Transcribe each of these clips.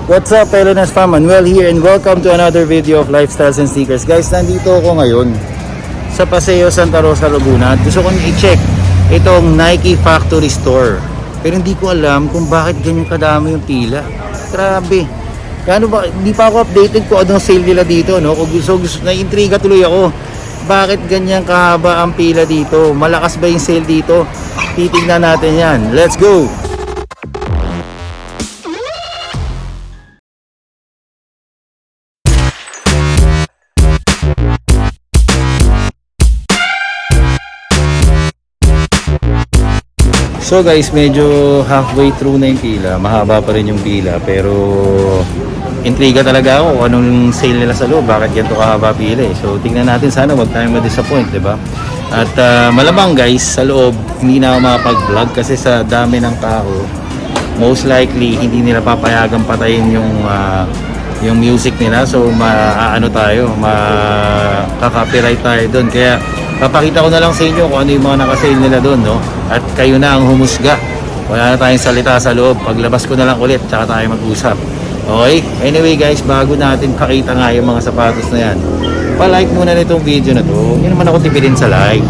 What's up, Pelonas fam? Manuel here and welcome to another video of Lifestyles and Sneakers. Guys, nandito ako ngayon sa PASEO, Santa Rosa, Laguna. Gusto kong i-check itong Nike Factory Store. Pero hindi ko alam kung bakit ganyan kadami yung pila. Grabe. Kano ba, hindi pa ako updated kung anong sale nila dito, no? Kung gusto, na-intriga tuloy ako. Bakit ganyan kahaba ang pila dito? Malakas ba yung sale dito? Titignan natin yan. Let's go! So guys, medyo halfway through na yung pila. Mahaba pa rin yung pila, pero intriga talaga ako kung anong sale nila sa loob. Bakit ganito kahaba pila eh. So tingnan natin, sana wag tayong ma-disappoint, diba? At malamang guys, sa loob hindi na ako makapag-vlog kasi sa dami ng tao. Most likely hindi nila papayagan patayin yung music nila. So maano tayo, makaka-copyright tayo doon. Kaya papakita ko na lang sa inyo kung ano yung mga naka-sale nila doon, no? At kayo na ang humusga. Wala na tayong salita sa loob. Paglabas ko na lang ulit, tsaka tayo mag-usap. Okay? Anyway guys, bago natin pakita nga yung mga sapatos na yan, pa-like muna nitong video na to. Hindi naman ako tipidin sa like.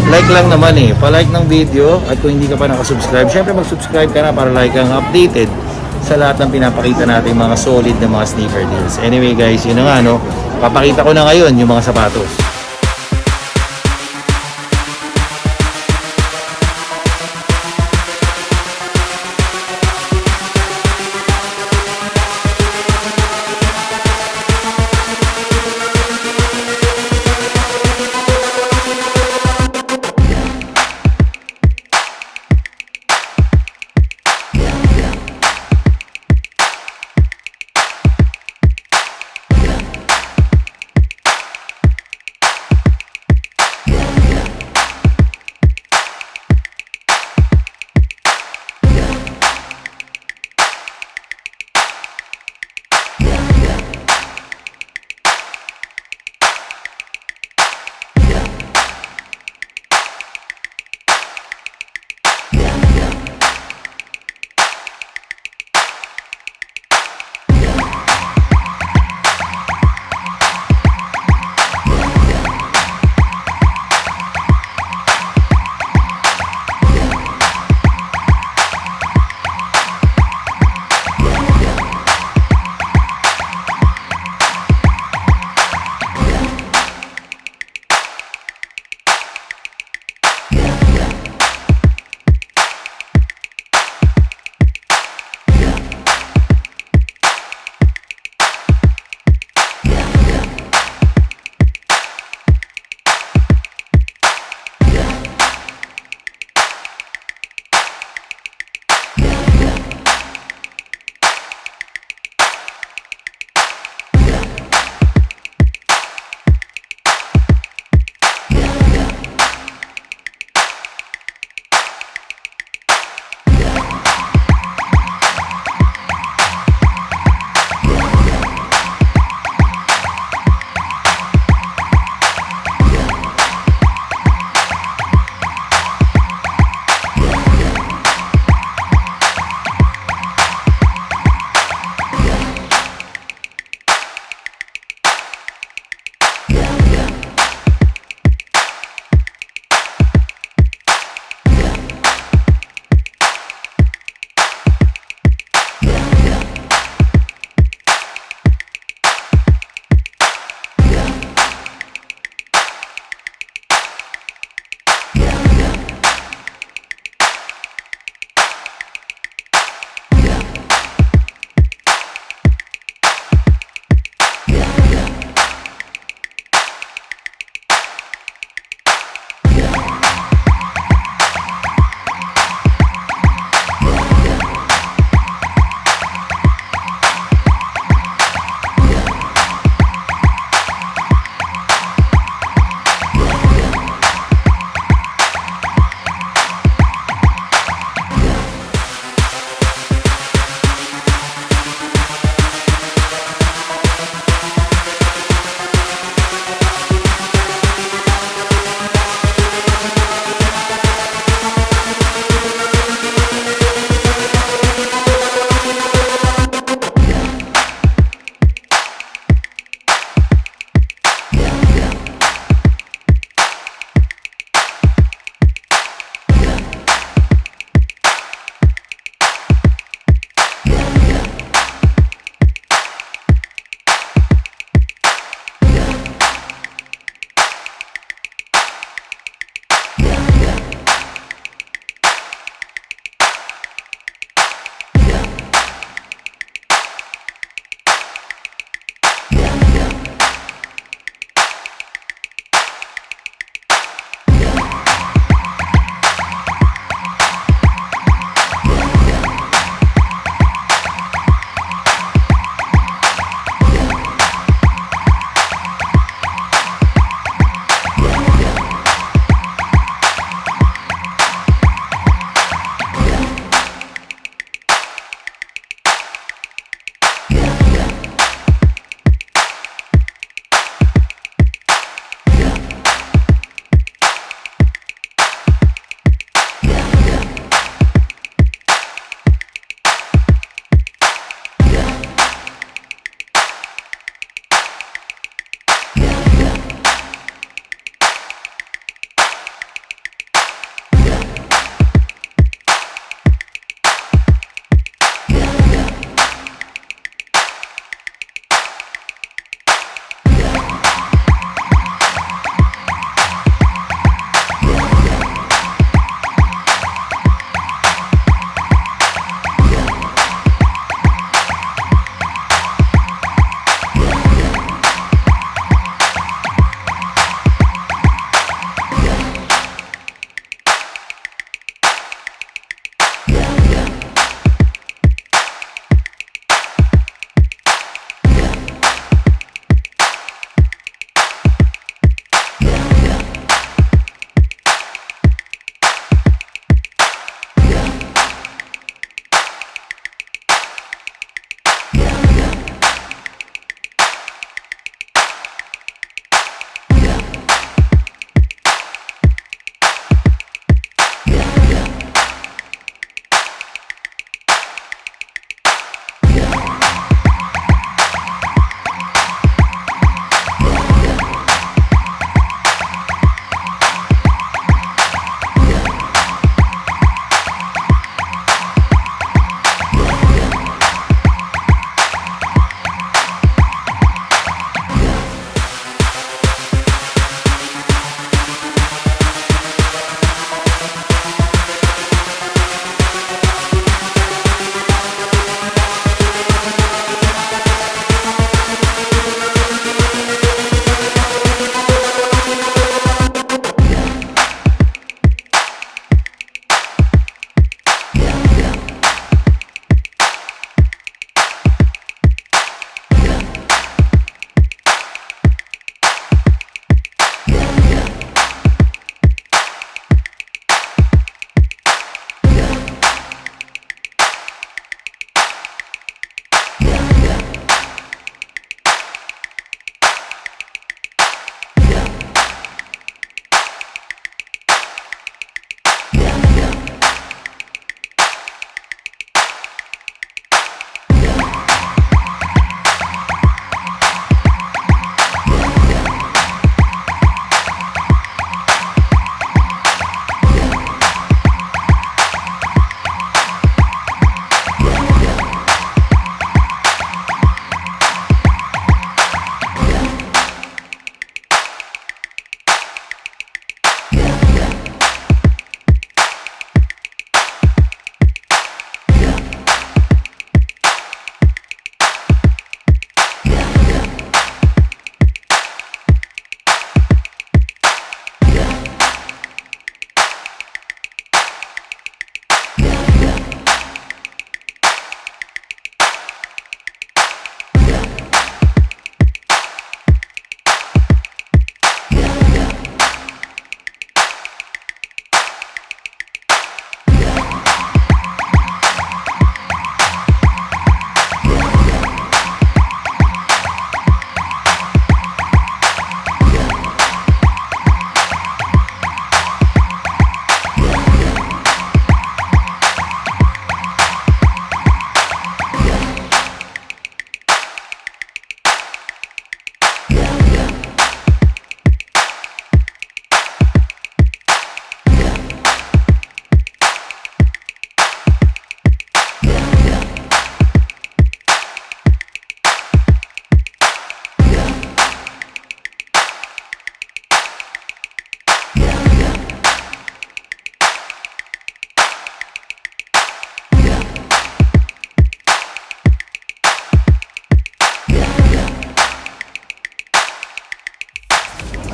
Like lang naman eh. Pa-like ng video. At kung hindi ka pa nakasubscribe, syempre mag-subscribe ka na para like kang updated sa lahat ng pinapakita natin mga solid na mga sneaker deals. Anyway guys, yun na nga, no? Papakita ko na ngayon yung mga sapatos.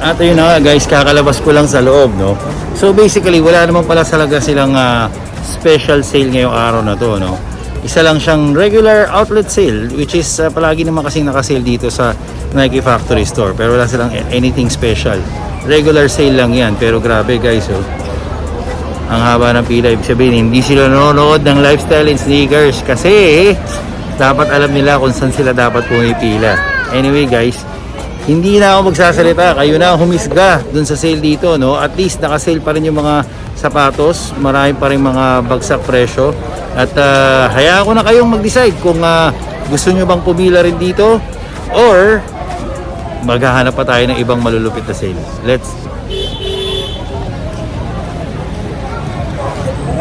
At ayun na nga guys, kakalabas ko lang sa loob, no? So basically, wala naman pala talaga silang special sale ngayong araw na to, no? Isa lang siyang regular outlet sale, which is palagi naman kasing nakasale dito sa Nike Factory Store. Pero wala silang anything special. Regular sale lang yan. Pero grabe guys, oh. Ang haba ng pila. Ibig sabihin, hindi sila nanonood ng lifestyle and sneakers kasi dapat alam nila kung saan sila dapat pumipila. Anyway guys, hindi na ako magsasalita, kayo na humisga dun sa sale dito, no? At least naka-sale pa rin yung mga sapatos, marami pa rin mga bagsak presyo. At hayaan ko na kayong mag-decide kung gusto nyo bang pumila rin dito or maghahanap pa tayo ng ibang malulupit na sale.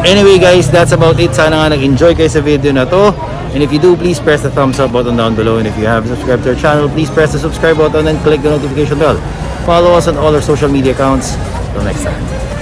Anyway guys, that's about it. Sana nga nag-enjoy kayo sa video na to. And if you do, please press the thumbs up button down below. And if you haven't subscribed to our channel, please press the subscribe button and click the notification bell. Follow us on all our social media accounts. Until next time.